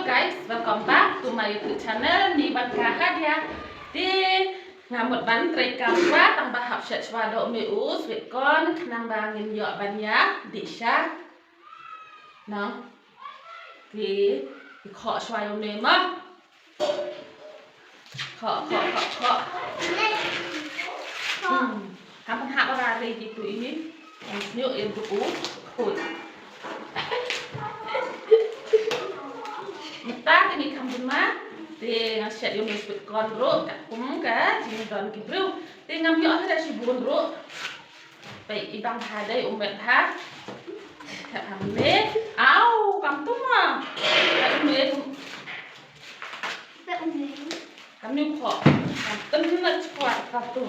guys, welcome back to my YouTube channel Ni Ban Kahat ya. Di ngamut ban trekam wa tambah hap syat swado meus wit kon nang bangin yo ban ya di sha. No. Di kho swai me ma. Kho. Kapan hap ra ri di tu ini. Nyuk yang tu kut. Kita ini kampuma di ngasih dia mesbut konro kat kumka jin don kibru di ngambil ada si bunro baik ibang hadai umet ha kat hamle au kampuma kat umle kami kok tenat kuat katu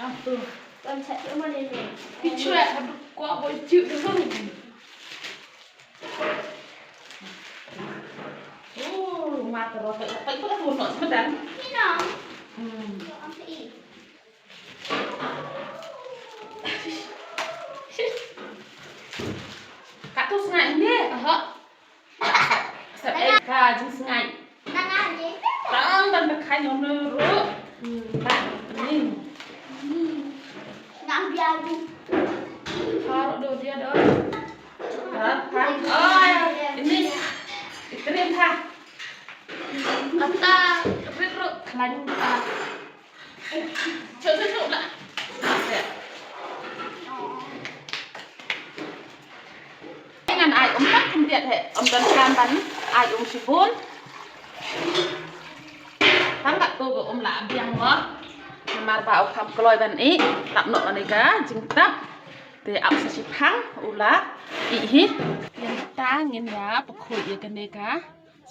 kamu con chạy chỗ mà lên này cái chuyện mà qua buổi chịu được không? Mà terus phải có buồn nổi mất đánh. Thế nào? Ông sẽ Kak tuh sengaja deh, Sampai kak jeng sengaja. đang ăn gì? Dan berkain nomor Pak, ini. Ngambil aja. Taruh dulu dia dong. Oh, ini diterim ha. Kata Rip lạnh ta. Chụp lại. Ngàn ai cũng bắt không tiện hệ, ông cần cam bắn, ai cũng chỉ bốn. Thắng gặp tôi của ông làm biang quá. Mà bảo tham cloi ban ý, tạm nộp này cả, chính tắc. Thì ảo sẽ chỉ thắng, ula, ý hít. Yang ta nghiên đá, bọc khối ý cái này cả,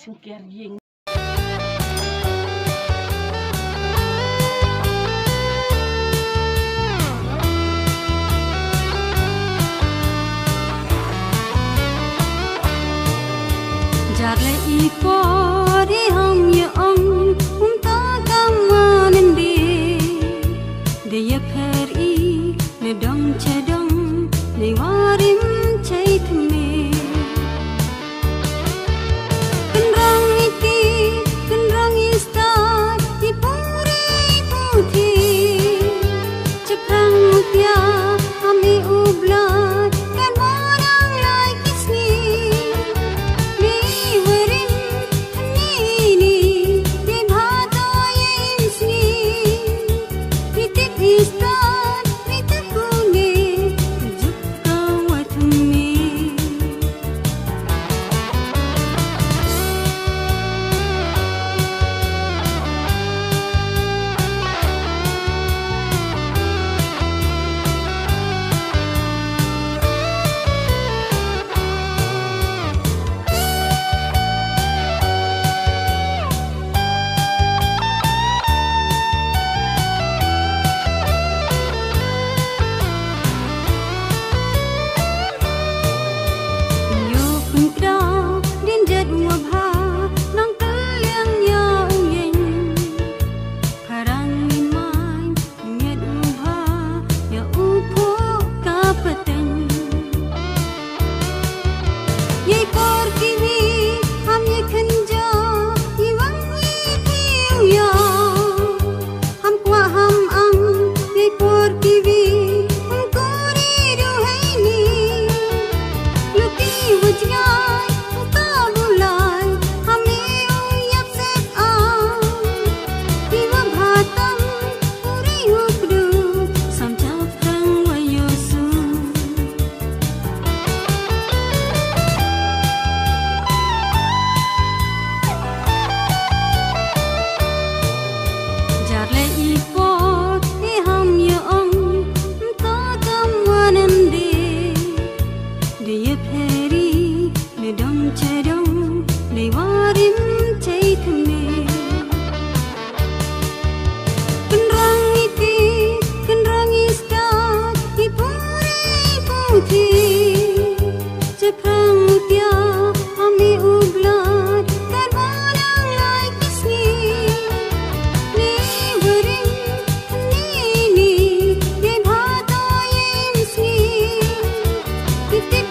xin kia riêng. Jarle ipo di hong ye ong ta kamanen de ye pheri ne dong chedong ne warim chai thme kenrang ista di pure puthi chapang mutya ami ubla kan warang lai kisni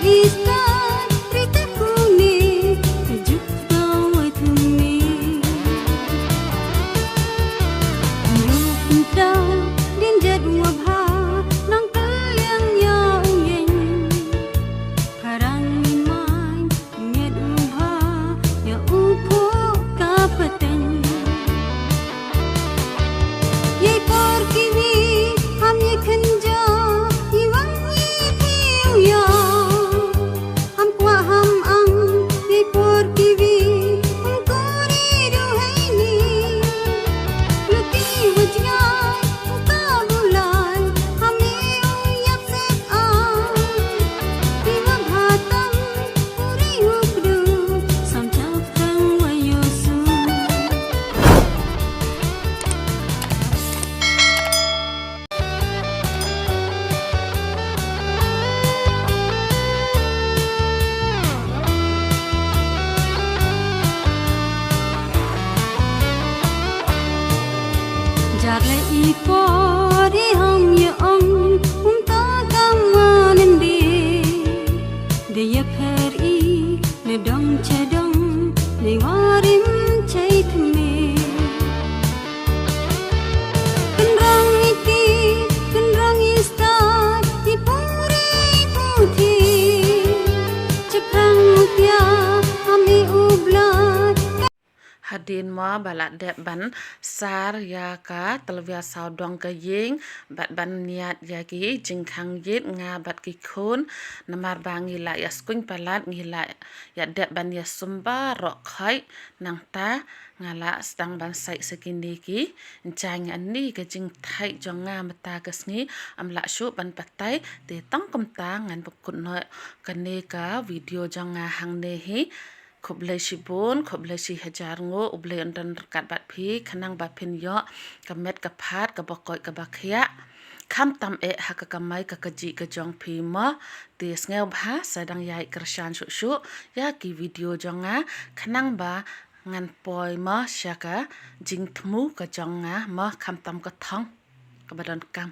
Is that Rita Kune por hong ye ong ta kam wanen de ye per I ne dong che dong ne warim chai thme kan rong star I pore puthi chakrang mutya ami ublat Hadin mo balat dep ban sar ya ka telvia sao dong ka ying bat ban niat ya ki jingkhang yit nga bat ki khun namar bangi la ya skuin palat ngila ya dep ban ya sumba ro khai nang ta ngala stang ban sai sekini ki jang ani ka jing thai jong nga mata kasngi amla shu ban patai te tang kum ta ngan bukun no kane ka video jong nga hang ne hi khoblai shibun khoblai shi hajar ngo ublai andan kat bat phi khanang ba phin yo kamet ka phat ka bokoi ka bakhya kham tam e ha ka kamai ka kaji ka jong phi ma te sngew bha sadang yai kershan shu shu ya ki video jonga khanang ba ngan poi ma shaka jing thmu ka jonga ma kham tam ka thong ka badon kam